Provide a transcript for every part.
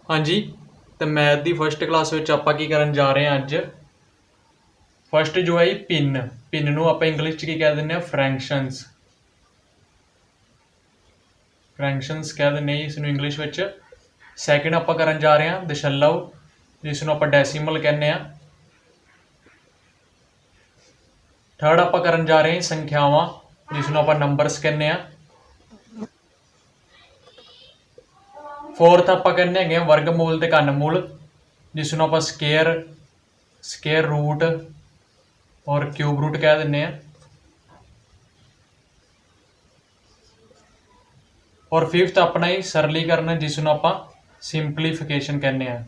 हाँ जी, तो मैथ की फस्ट क्लास में आप की करन जा रहे हैं अज। फस्ट जो है पिन पिन नूं आप इंग्लिश च की कह दें फ्रैक्शनस। फ्रैक्शनस कह दें इसनूं इंग्लिश में। सैकेंड आप करन जा रहे हैं दशमलव, जिसनूं आप डेसीमल कहने हैं। थर्ड आप करन जा रहे हैं संख्यावां, जिसनूं आप नंबरस कहने हैं। फोर्थ आप कहने हैं वर्गमूल ते घनमूल, जिसनूं आप स्केयर रूट और क्यूब रूट कह दें हैं। और फिफ्थ अपना ही सरलीकरण, जिसनूं आप सिंपलीफिकेशन कहने हैं।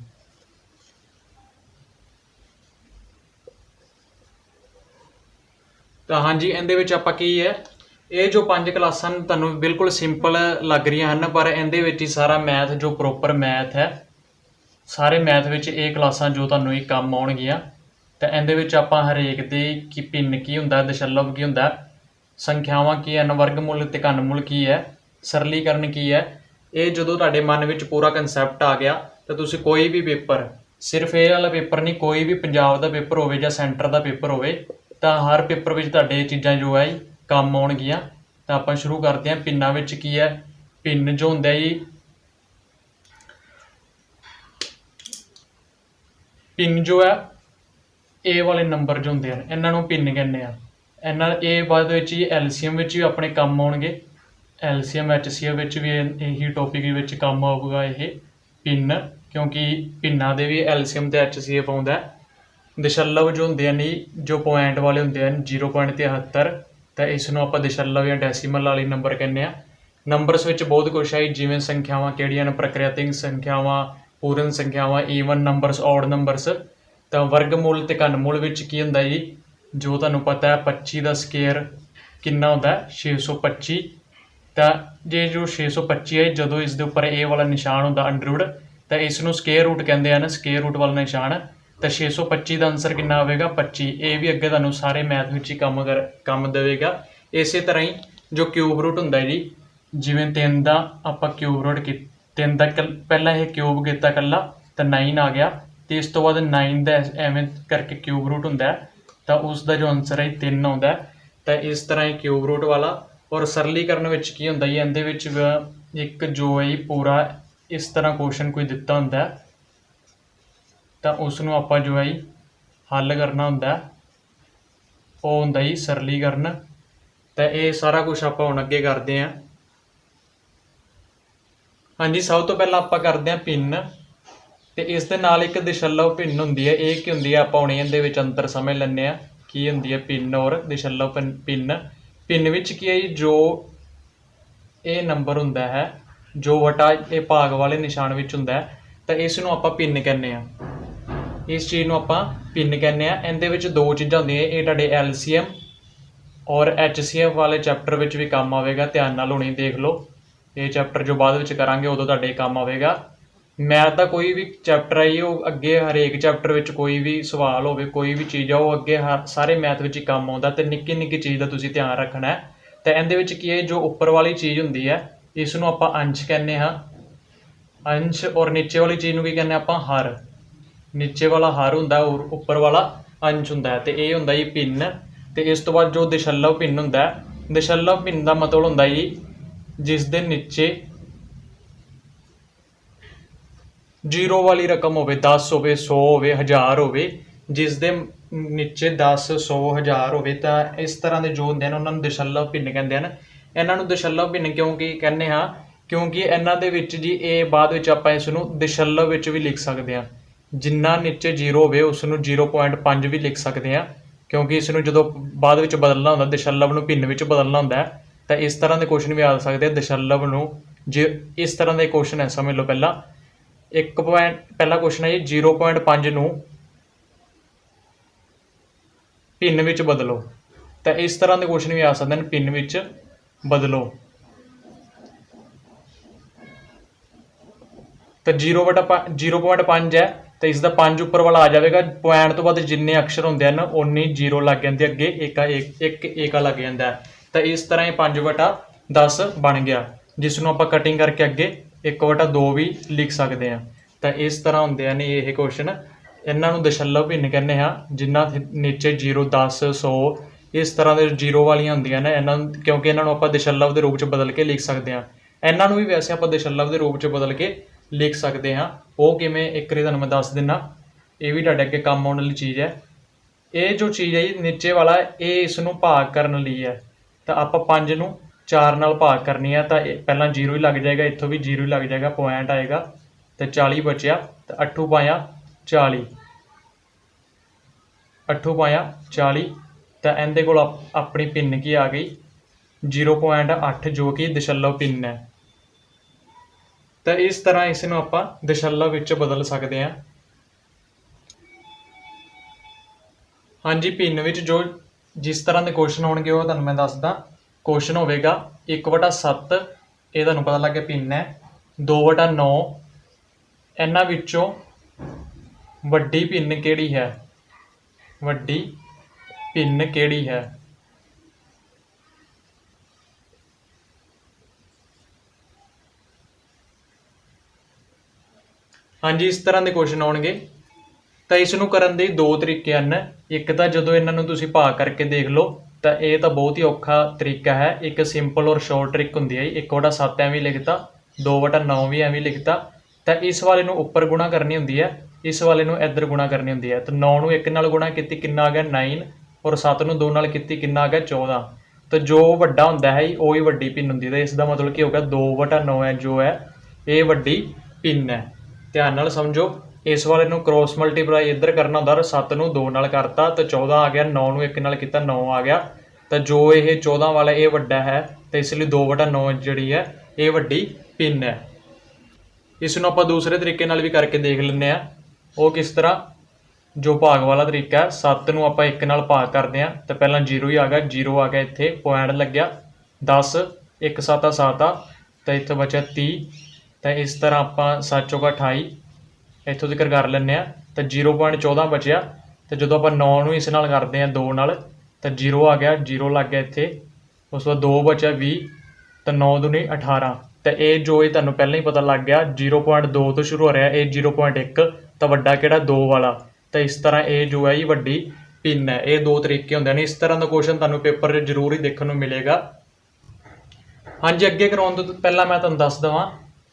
तो हाँ जी, इहदे आप की है ये जो 5 क्लासां तुहानूं बिल्कुल सिंपल लग रही हैं, पर इहदे विच ही सारा मैथ जो प्रोपर मैथ है, सारे मैथ विच ये क्लासां जो तुहानूं ही काम आउणगियां। तो इहदे विच आपां हरेक दी कि भिन्न की हुंदा, दशमलव की हुंदा, संख्यावां की है, वर्गमूल ते घनमूल की है, सरलीकरण की है। ये जदों तुहाडे मन विच पूरा कंसैप्ट आ गया तो तुसीं कोई भी पेपर, सिर्फ ये वाला पेपर नहीं, कोई भी पंजाब का पेपर होवे जां सेंटर का पेपर होवे, तो हर पेपर विच तुहाडे ये चीज़ां जो है काम आउणगियां। तो आपां शुरू करते हैं। पिन्नां विच की है, पिन जो हुंदा जी, पिन जो है ए वाले नंबर जो होंगे हैं, इन्हों पिन कहने हैं। इन्हों ये बाद ही एलसीएम भी अपने काम आउणगे। एलसीएम HCF भी यही टॉपिक काम आऊगा ये पिन, क्योंकि पिन्ना दे भी एलसीएम ते HCF आउंदा है। दशमलव जो होंगे हैं, जो पॉइंट वाले होंगे हैं 0.73, तो इसनों आप दशमलव या डेसीमल वाली नंबर कहने हैं। नंबरस विच बहुत कुछ है, जिवें संख्यावां किहड़ियां ने, प्रकृतिक संख्यावां, पूर्ण संख्यावां, ईवन नंबरस, ऑड नंबरस। तो वर्गमूल ते घनमूल विच की हुंदा जी, जो तुहानूं पता है 25 का स्केयर कितना होंदा है 625। तो ये जो 625 है, जदों इस दे उपर ए वाला निशान होंदा अंडरवुड, तो इसनूं स्केयर रूट कहते हैं, स्केयर रूट वाला निशान। तो 625 का आंसर कितना आएगा 25। ये भी अगे तुहानूं सारे मैथ विच ही काम देगा। इस तरह ही जो क्यूब रूट होंदा है जी, जिवें 3 का आपां क्यूब रूट की 3 का पहला ये क्यूब किया कल्ला, तो 9 आ गया। तो इस तो बाद 9 का एवें करके क्यूब रूट होंदा है, तो उसका जो आंसर है 3 आता है। तो इस तरह ही क्यूब रूट वाला। और सरलीकरण विच की हुंदा जी, इहदे विच एक जो है पूरा इस तरह क्वेश्चन कोई दिता हुंदा है, तो उसनूं आपां जो है हल करना हुंदा है, वो हुंदा जी सरलीकरण। तो ये सारा कुछ आपां हुण अगे करते हैं। हाँ जी, सब तो पहला आपां करते हैं पिन। तो इस दे नाल एक दशमलव भिन्न हुंदी है। ये की हुंदी है, आपां हुण इहदे विच अंतर समझ लैंदे आं की हुंदी है पिन और दशमलव पिन। पिन विच की है जो ये नंबर हुंदा है, जो वटा ये भाग वाले निशान विच हुंदा है, तो इसनूं आपां पिन कहने हैं। इस चीज़ नूं आपां पिन कहने हैं। इहदे विच दो चीज़ां हुंदियां, ये तुहाडे LCM और HCF वाले चैप्टर विच भी काम आवेगा। ध्यान नाल हुणे देख लो, ये चैप्टर जो बाद विच करांगे उदों तुहाडे काम आवेगा। मैथ का कोई भी चैप्टर है वो अगे हरेक चैप्टर विच कोई भी सवाल होवे, कोई भी चीज़ है वो अगे सारे मैथ विच ही काम आउंदा। तो निक्की निक्की चीज़ का तुसीं ध्यान रखना है। तो इहदे विच की है, जो उपर वाली चीज़ हुंदी है इसनूं आपां अंश कहने हाँ, अंश। और नीचे वाली चीज़ नूं की कहने आपां हर। नीचे वाला हर हुंदा और उपर वाला अंश हुंदा है। तो ये हुंदा जी पिन। तो इस तो बाद जो दशमलव पिन हुंदा है, दशमलव पिन का मतलब हुंदा जी जिस दे नीचे 0 वाली रकम होवे, 10 होवे, 100 होवे, 1000 होवे, जिस दे नीचे 10, 100, 1000 होवे, तो इस तरह के जो होंदे हैं उन्होंने दशमलव भिन्न कहते हैं। इन्हों दशमलव भिन्न क्योंकि कहने हाँ, क्योंकि इन्हों के विच जी ये बाद विच आपां इसनूं दशमलव विच भी लिख सकते हैं। जिन्ना नीचे 0 होवे उसनूं 0.5 भी लिख सकते हैं, क्योंकि इसनूं जदों बाद विच बदलना होंदा, दशमलव नूं भिन्न विच बदलना होंदा है। तो इस तरह के क्वेश्चन भी आ सकते हैं। दशमलव नूं जे इस तरह के क्वेश्चन है, समझ लो। पहला एक पॉइंट, पहला क्वेश्चन है जी 0.5 नूं भिन्न विच बदलो। तो इस तरह के क्वेश्चन भी आ सकते हैं, भिन्न विच बदलो। तो 0.5 है, तो इसका 5 उपर वाला आ जाएगा। पॉइंट तो बाद जिन्ने अक्षर होंगे हैं उन्नी 0 लग जाती अगे, एक लग जाता है। तो इस तरह 5/10 बन गया, जिसनों आप कटिंग करके अगे 1/2 भी लिख सकते हैं। ਤਾਂ ਇਸ ਤਰ੍ਹਾਂ ਹੁੰਦੇ ਹਨ ਇਹ ਕੁਐਸਚਨ। ਇਹਨਾਂ ਨੂੰ ਦਸ਼ਮਲਵ ਭਿੰਨ ਕਹਿੰਦੇ ਹਾਂ, ਜਿਨ੍ਹਾਂ ਦੇ ਨੀਚੇ 0 10 100 ਇਸ ਤਰ੍ਹਾਂ ਦੇ ਜ਼ੀਰੋ ਵਾਲੀਆਂ ਹੁੰਦੀਆਂ ਨੇ ਇਹਨਾਂ ਨੂੰ, ਕਿਉਂਕਿ ਇਹਨਾਂ ਨੂੰ ਆਪਾਂ ਦਸ਼ਮਲਵ ਦੇ ਰੂਪ 'ਚ ਬਦਲ ਕੇ ਲਿਖ ਸਕਦੇ ਹਾਂ। ਇਹਨਾਂ ਨੂੰ ਵੀ ਵੈਸੇ ਆਪਾਂ ਦਸ਼ਮਲਵ ਦੇ ਰੂਪ 'ਚ ਬਦਲ ਕੇ ਲਿਖ ਸਕਦੇ ਹਾਂ। ਉਹ ਕਿਵੇਂ, ਇੱਕ ਵਾਰੀ ਤੁਹਾਨੂੰ ਮੈਂ ਦੱਸ ਦਿੰਦਾ, ਇਹ ਵੀ ਤੁਹਾਡੇ ਅੱਗੇ ਕੰਮ ਆਉਣ ਵਾਲੀ ਚੀਜ਼ ਹੈ। ਇਹ ਜੋ ਚੀਜ਼ ਹੈ ਜੀ ਨੀਚੇ ਵਾਲਾ, ਇਹ ਇਸ ਨੂੰ ਭਾਗ ਕਰਨ ਲਈ ਹੈ। ਤਾਂ ਆਪਾਂ 5 ਨੂੰ 4 ਨਾਲ ਭਾਗ ਕਰਨੀ ਹੈ, ਤਾਂ ਪਹਿਲਾਂ 0 ਹੀ ਲੱਗ ਜਾਏਗਾ, ਇੱਥੋਂ ਵੀ 0 ਹੀ ਲੱਗ ਜਾਏਗਾ, ਪੁਆਇੰਟ ਆਏਗਾ ਤੇ 40 ਬਚਿਆ। ਤਾਂ 8 ਪਾਇਆ 40, 8 ਪਾਇਆ 40। ਤਾਂ ਇਹਦੇ ਕੋਲ ਆਪਣੀ ਭਿੰਨ ਕੀ ਆ ਗਈ 0.8, ਜੋ ਕਿ ਦਸ਼ਮਲਵ ਭਿੰਨ ਹੈ। ਤਾਂ ਇਸ ਤਰ੍ਹਾਂ ਇਸ ਨੂੰ ਆਪਾਂ ਦਸ਼ਮਲਵ ਵਿੱਚ ਬਦਲ ਸਕਦੇ ਹਾਂ। ਹਾਂਜੀ, ਭਿੰਨ ਵਿੱਚ ਜਿਸ ਤਰ੍ਹਾਂ ਦੇ ਕੁਐਸਚਨ ਹੋਣਗੇ ਉਹ ਤੁਹਾਨੂੰ ਮੈਂ ਦੱਸਦਾ। ਕੁਐਸਚਨ ਹੋਵੇਗਾ 1/7, ਇਹ ਤੁਹਾਨੂੰ ਪਤਾ ਲੱਗ ਗਿਆ ਭਿੰਨ ਹੈ। 2/9, ਇਹਨਾਂ ਵਿੱਚੋਂ ਵੱਡੀ ਭਿੰਨ ਕਿਹੜੀ ਹੈ, ਵੱਡੀ ਭਿੰਨ ਕਿਹੜੀ ਹੈ। ਹਾਂਜੀ, ਇਸ ਤਰ੍ਹਾਂ ਦੇ ਕੁਐਸਚਨ ਆਉਣਗੇ। ਤਾਂ ਇਸ ਨੂੰ ਕਰਨ ਦੇ 2 ਤਰੀਕੇ ਹਨ। ਇੱਕ ਤਾਂ ਜਦੋਂ ਇਹਨਾਂ ਨੂੰ ਤੁਸੀਂ ਭਾਗ ਕਰਕੇ ਦੇਖ ਲਓ, ਤਾਂ ਇਹ ਤਾਂ ਬਹੁਤ ਹੀ ਔਖਾ ਤਰੀਕਾ ਹੈ। ਇੱਕ ਸਿੰਪਲ ਔਰ ਸ਼ੋਰਟ ਟ੍ਰਿਕ ਹੁੰਦੀ ਹੈ। 1/7 ਐਵੇਂ ਲਿਖਤਾ, 2/9 ਵੀ ਐਵੇਂ ਲਿਖਤਾ। ਤਾਂ ਇਸ ਵਾਲੇ ਨੂੰ ਉੱਪਰ ਗੁਣਾ ਕਰਨੀ ਹੁੰਦੀ ਹੈ, ਇਸ ਵਾਲੇ ਨੂੰ ਇੱਧਰ ਗੁਣਾ ਕਰਨੀ ਹੁੰਦੀ ਹੈ। ਤਾਂ 9 ਨੂੰ 1 ਨਾਲ ਗੁਣਾ ਕੀਤੀ, ਕਿੰਨਾ ਆ ਗਿਆ 9, ਔਰ 7 ਨੂੰ 2 ਨਾਲ ਕੀਤੀ, ਕਿੰਨਾ ਆ ਗਿਆ 14। ਤਾਂ ਜੋ ਵੱਡਾ ਹੁੰਦਾ ਹੈ ਉਹ ਹੀ ਵੱਡੀ ਭਿੰਨ ਹੁੰਦੀ ਹੈ। ਤਾਂ ਇਸ ਦਾ ਮਤਲਬ ਕੀ ਹੋਗਾ, 2/9 ਹੈ ਜੋ ਹੈ ਇਹ ਵੱਡੀ ਭਿੰਨ ਹੈ। ਧਿਆਨ ਨਾਲ ਸਮਝੋ। ਇਸ ਵਾਲੇ ਨੂੰ ਕ੍ਰੋਸ ਮਲਟੀਪਲਾਈ ਇੱਧਰ ਕਰਨਾ ਹੁੰਦਾ, 7 ਨੂੰ 2 ਨਾਲ ਕਰਤਾ ਤਾਂ 14 ਆ ਗਿਆ, 9 ਨੂੰ 1 ਨਾਲ ਕੀਤਾ 9 ਆ ਗਿਆ। ਤਾਂ ਜੋ ਇਹ 14 ਵਾਲਾ ਇਹ ਵੱਡਾ ਹੈ, ਤਾਂ ਇਸ ਲਈ 2/9 ਜਿਹੜੀ ਹੈ ਇਹ ਵੱਡੀ ਭਿੰਨ ਹੈ। ਇਸ ਨੂੰ ਆਪਾਂ ਦੂਸਰੇ ਤਰੀਕੇ ਨਾਲ ਵੀ ਕਰਕੇ ਦੇਖ ਲੈਂਦੇ ਹਾਂ। ਉਹ ਕਿਸ ਤਰ੍ਹਾਂ, ਜੋ ਭਾਗ ਵਾਲਾ ਤਰੀਕਾ ਹੈ, 7 ਨੂੰ ਆਪਾਂ 1 ਨਾਲ ਭਾਗ ਕਰਦੇ ਹਾਂ ਤਾਂ ਪਹਿਲਾਂ 0 ਹੀ ਆ ਗਿਆ, 0 ਆ ਗਿਆ, ਇੱਥੇ ਪੁਆਇੰਟ ਲੱਗਿਆ। 10, 1 7 7 ਆ, ਤਾਂ ਇੱਥੇ ਬਚਿਆ 30। ਤਾਂ ਇਸ ਤਰ੍ਹਾਂ ਆਪਾਂ 7 ਚੌਕਾ 28 ਇੱਥੋਂ ਤੱਕ ਕਰ ਲੈਂਦੇ ਹਾਂ। ਤਾਂ 0.14 ਬਚਿਆ। ਅਤੇ ਜਦੋਂ ਆਪਾਂ 9 ਨੂੰ ਇਸ ਨਾਲ ਕਰਦੇ ਹਾਂ 2 ਨਾਲ, ਤਾਂ 0 ਆ ਗਿਆ, 0 ਲੱਗ ਗਿਆ ਇੱਥੇ। ਉਸ ਤੋਂ ਬਾਅਦ 2 ਬਚਿਆ 20, ਤਾਂ 9 ਦੂਣੀ 18। ਤਾਂ ਇਹ ਜੋ ਇਹ ਤੁਹਾਨੂੰ ਪਹਿਲਾਂ ਹੀ ਪਤਾ ਲੱਗ ਗਿਆ 0.2 ਤੋਂ ਸ਼ੁਰੂ ਹੋ ਰਿਹਾ, ਇਹ 0.1, ਤਾਂ ਵੱਡਾ ਕਿਹੜਾ 2 ਵਾਲਾ। ਤਾਂ ਇਸ ਤਰ੍ਹਾਂ ਇਹ ਜੋ ਹੈ ਇਹ ਵੱਡੀ ਭਿੰਨ ਹੈ। ਇਹ 2 ਤਰੀਕੇ ਹੁੰਦੇ ਨੇ। ਇਸ ਤਰ੍ਹਾਂ ਦਾ ਕੁਐਸਚਨ ਤੁਹਾਨੂੰ ਪੇਪਰ 'ਚ ਜ਼ਰੂਰ ਹੀ ਦੇਖਣ ਨੂੰ ਮਿਲੇਗਾ। ਹਾਂਜੀ, ਅੱਗੇ ਕਰਾਉਣ ਤੋਂ ਪਹਿਲਾਂ ਮੈਂ ਤੁਹਾਨੂੰ ਦੱਸ ਦੇਵਾਂ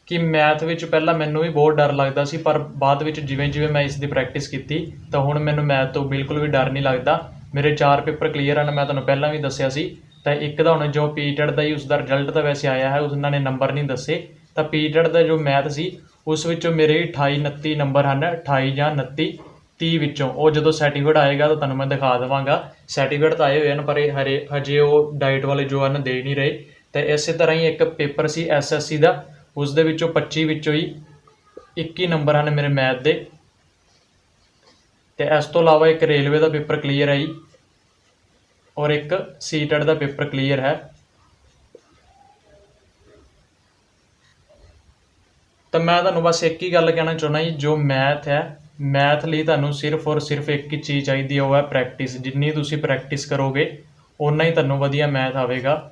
ਕਿ ਮੈਥ ਵਿੱਚ ਪਹਿਲਾਂ ਮੈਨੂੰ ਵੀ ਬਹੁਤ ਡਰ ਲੱਗਦਾ ਸੀ, ਪਰ ਬਾਅਦ ਵਿੱਚ ਜਿਵੇਂ ਜਿਵੇਂ ਮੈਂ ਇਸ ਦੀ ਪ੍ਰੈਕਟਿਸ ਕੀਤੀ ਤਾਂ ਹੁਣ ਮੈਨੂੰ ਮੈਥ ਤੋਂ ਬਿਲਕੁਲ ਵੀ ਡਰ ਨਹੀਂ ਲੱਗਦਾ। ਮੇਰੇ 4 ਪੇਪਰ ਕਲੀਅਰ ਹਨ, ਮੈਂ ਤੁਹਾਨੂੰ ਪਹਿਲਾਂ ਵੀ ਦੱਸਿਆ ਸੀ। ਤਾਂ ਇੱਕ ਦਾ ਹੁਣ ਜੋ ਪੀਟੈਟ ਦਾ ਹੀ ਉਸਦਾ ਰਿਜ਼ਲਟ ਤਾਂ ਵੈਸੇ ਆਇਆ ਹੈ, ਉਹਨਾਂ ਨੇ ਨੰਬਰ ਨਹੀਂ ਦੱਸੇ। ਤਾਂ ਪੀਟੈਟ ਦਾ ਜੋ ਮੈਥ ਸੀ ਉਸ ਵਿੱਚੋਂ ਮੇਰੇ 28 29 ਨੰਬਰ ਹਨ, 28 ਜਾਂ 29 30 ਵਿੱਚੋਂ। ਉਹ ਜਦੋਂ ਸਰਟੀਫਿਕੇਟ ਆਏਗਾ ਤਾਂ ਤੁਹਾਨੂੰ ਮੈਂ ਦਿਖਾ ਦੇਵਾਂਗਾ। ਸਰਟੀਫਿਕੇਟ ਤਾਂ ਆਏ ਹੋਏ ਹਨ, ਪਰ ਹਜੇ ਉਹ ਡਾਈਟ ਵਾਲੇ ਜੋ ਹਨ ਦੇ ਨਹੀਂ ਰਹੇ। ਤਾਂ ਇਸੇ ਤਰ੍ਹਾਂ ਹੀ ਇੱਕ ਪੇਪਰ ਸੀ SSC ਦਾ, ਉਸ ਦੇ ਵਿੱਚੋਂ 25 ਵਿੱਚੋਂ ਹੀ 21 ਨੰਬਰ ਹਨ ਮੇਰੇ ਮੈਥ ਦੇ। ਅਤੇ ਇਸ ਤੋਂ ਇਲਾਵਾ ਇੱਕ ਰੇਲਵੇ ਦਾ ਪੇਪਰ ਕਲੀਅਰ ਹੈ ਜੀ, ਔਰ ਇੱਕ ਸੀਟੈਟ ਦਾ ਪੇਪਰ ਕਲੀਅਰ ਹੈ। ਤਾਂ ਮੈਂ ਤੁਹਾਨੂੰ ਬਸ ਇੱਕ ਹੀ ਗੱਲ ਕਹਿਣਾ ਚਾਹੁੰਦਾ ਜੀ, ਜੋ ਮੈਥ ਹੈ, ਮੈਥ ਲਈ ਤੁਹਾਨੂੰ ਸਿਰਫ ਔਰ ਸਿਰਫ ਇੱਕ ਹੀ ਚੀਜ਼ ਚਾਹੀਦੀ ਹੈ, ਉਹ ਹੈ ਪ੍ਰੈਕਟਿਸ। ਜਿੰਨੀ ਤੁਸੀਂ ਪ੍ਰੈਕਟਿਸ ਕਰੋਗੇ ਓਨਾ ਹੀ ਤੁਹਾਨੂੰ ਵਧੀਆ ਮੈਥ ਆਵੇਗਾ।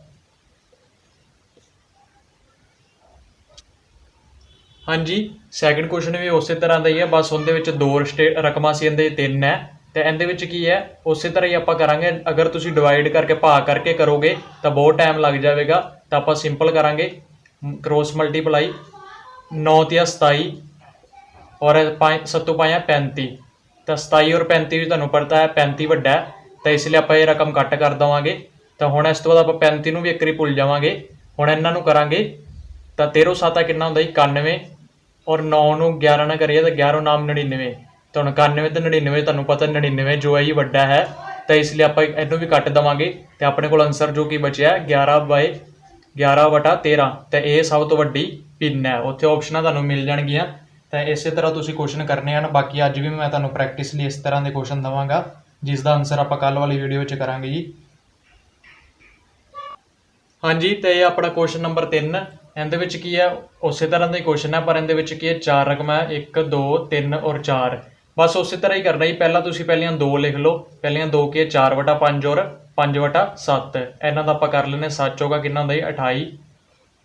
ਹਾਂਜੀ, ਸੈਕਿੰਡ ਕੁਐਸਚਨ ਵੀ ਉਸੇ ਤਰ੍ਹਾਂ ਦਾ ਹੀ ਹੈ, ਬਸ ਉਹਦੇ ਵਿੱਚ 2 ਰਕਮਾਂ ਸੀ, ਇਹਦੇ 3 ਹੈ। ਅਤੇ ਇਹਦੇ ਵਿੱਚ ਕੀ ਹੈ, ਉਸੇ ਤਰ੍ਹਾਂ ਹੀ ਆਪਾਂ ਕਰਾਂਗੇ। ਅਗਰ ਤੁਸੀਂ ਡਿਵਾਈਡ ਕਰਕੇ ਭਾਗ ਕਰਕੇ ਕਰੋਗੇ ਤਾਂ ਬਹੁਤ ਟਾਈਮ ਲੱਗ ਜਾਵੇਗਾ। ਤਾਂ ਆਪਾਂ ਸਿੰਪਲ ਕਰਾਂਗੇ, ਕ੍ਰੋਸ ਮਲਟੀਪਲਾਈ। 9 ਤੀਆ 27 ਔਰ 7 ਪਾਇਆ 35। ਤਾਂ 27 ਔਰ 35 ਵਿੱਚ ਤੁਹਾਨੂੰ ਪਤਾ ਹੈ 35 ਵੱਡਾ ਹੈ, ਤਾਂ ਇਸ ਲਈ ਆਪਾਂ ਇਹ ਰਕਮ ਕੱਟ ਕਰ ਦੇਵਾਂਗੇ। ਤਾਂ ਹੁਣ ਇਸ ਤੋਂ ਬਾਅਦ ਆਪਾਂ 35 ਨੂੰ ਵੀ ਇੱਕ ਵਾਰੀ ਭੁੱਲ ਜਾਵਾਂਗੇ। ਹੁਣ ਇਹਨਾਂ ਨੂੰ ਕਰਾਂਗੇ ਤਾਂ 13 7 ਕਿੰਨਾ ਹੁੰਦਾ ਜੀ 91, ਔਰ 9 ਨੂੰ 11 ਨਾਲ ਕਰੀਏ ਤਾਂ 11 ਨਾਮ 99। ਤਾਂ ਹੁਣ 91 ਅਤੇ 99 ਤੁਹਾਨੂੰ ਪਤਾ 99 ਜੋ ਹੈ ਜੀ ਵੱਡਾ ਹੈ, ਤਾਂ ਇਸ ਲਈ ਆਪਾਂ ਇਹਨੂੰ ਵੀ ਕੱਟ ਦੇਵਾਂਗੇ। ਅਤੇ ਆਪਣੇ ਕੋਲ ਆਨਸਰ ਜੋ ਕਿ ਬਚਿਆ 11/13। ਤਾਂ ਇਹ ਸਭ ਤੋਂ ਵੱਡੀ ਭਿੰਨ ਹੈ। ਉੱਥੇ ਆਪਸ਼ਨਾਂ ਤੁਹਾਨੂੰ ਮਿਲ ਜਾਣਗੀਆਂ। ਤਾਂ ਇਸੇ ਤਰ੍ਹਾਂ ਤੁਸੀਂ ਕੁਐਸਚਨ ਕਰਨੇ ਹਨ। ਬਾਕੀ ਅੱਜ ਵੀ ਮੈਂ ਤੁਹਾਨੂੰ ਪ੍ਰੈਕਟਿਸ ਲਈ ਇਸ ਤਰ੍ਹਾਂ ਦੇ ਕੁਐਸਚਨ ਦੇਵਾਂਗਾ, ਜਿਸ ਦਾ ਆਨਸਰ ਆਪਾਂ ਕੱਲ੍ਹ ਵਾਲੀ ਵੀਡੀਓ ਵਿੱਚ ਕਰਾਂਗੇ ਜੀ। ਹਾਂਜੀ, ਅਤੇ ਇਹ ਆਪਣਾ ਕੁਐਸਚਨ ਨੰਬਰ 3। ਇਹਦੇ ਵਿੱਚ ਕੀ ਹੈ, ਉਸੇ ਤਰ੍ਹਾਂ ਦਾ ਹੀ ਕੁਐਸਚਨ ਹੈ, ਪਰ ਇਹਦੇ ਵਿੱਚ ਕੀ ਹੈ 4 ਰਕਮਾਂ ਹੈ, 1 2 3 ਔਰ 4। ਬਸ ਉਸੇ ਤਰ੍ਹਾਂ ਹੀ ਕਰਨਾ ਜੀ। ਪਹਿਲਾਂ ਤੁਸੀਂ ਪਹਿਲੀਆਂ 2 ਲਿਖ ਲਓ। ਪਹਿਲੀਆਂ 2 ਕੀ ਹੈ 4/5 ਔਰ 5/7। ਇਹਨਾਂ ਦਾ ਆਪਾਂ ਕਰ ਲੈਂਦੇ 7 ਚੌਕਾ ਕਿੰਨਾ ਹੁੰਦਾ ਜੀ 28,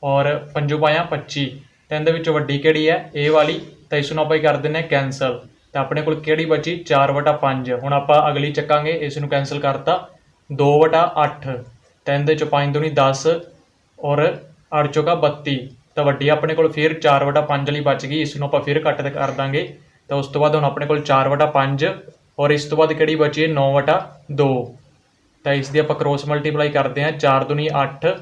ਔਰ 5 ਪਾਇਆ 25। ਅਤੇ ਇਹਦੇ ਵਿੱਚੋਂ ਵੱਡੀ ਕਿਹੜੀ ਹੈ, ਇਹ ਵਾਲੀ। ਤਾਂ ਇਸ ਨੂੰ ਆਪਾਂ ਕਰ ਦਿੰਦੇ ਹਾਂ ਕੈਂਸਲ। ਤਾਂ ਆਪਣੇ ਕੋਲ ਕਿਹੜੀ ਬਚੀ 4/5। ਹੁਣ ਆਪਾਂ ਅਗਲੀ ਚੱਕਾਂਗੇ, ਇਸ ਨੂੰ ਕੈਂਸਲ ਕਰਤਾ 2/8। ਤਾਂ ਇਹਦੇ 'ਚੋਂ 5 ਦੂਣੀ 10 ਔਰ 8 ਚੌਕਾ 32। ਤਾਂ ਵੱਡੀ ਆਪਣੇ ਕੋਲ ਫਿਰ 4/5 ਵਾਲੀ ਬਚ ਗਈ, ਇਸ ਨੂੰ ਆਪਾਂ ਫਿਰ ਕੱਟ ਕਰ ਦਾਂਗੇ। ਤਾਂ ਉਸ ਤੋਂ ਬਾਅਦ ਹੁਣ ਆਪਣੇ ਕੋਲ 4/5 ਔਰ ਇਸ ਤੋਂ ਬਾਅਦ ਕਿਹੜੀ ਬਚੀ ਹੈ 9/2। ਤਾਂ ਇਸ ਦੀ ਆਪਾਂ ਕ੍ਰੋਸ ਮਲਟੀਪਲਾਈ ਕਰਦੇ ਹਾਂ, 4 ਦੂਣੀ 8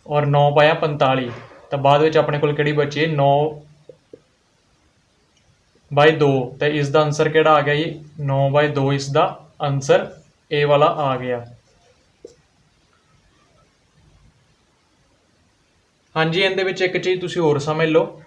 ਔਰ 9 ਪਾਇਆ 45। ਤਾਂ ਬਾਅਦ ਵਿੱਚ ਆਪਣੇ ਕੋਲ ਕਿਹੜੀ ਬਚੀ ਹੈ 9/2। ਤਾਂ ਇਸ ਦਾ ਆਨਸਰ ਕਿਹੜਾ ਆ ਗਿਆ ਜੀ 9/2। ਇਸ ਦਾ ਆਨਸਰ ਇਹ ਵਾਲਾ ਆ ਗਿਆ। ਹਾਂਜੀ, ਇਹਦੇ ਵਿੱਚ ਇੱਕ ਚੀਜ਼ ਤੁਸੀਂ ਹੋਰ ਸਮਝ ਲਓ,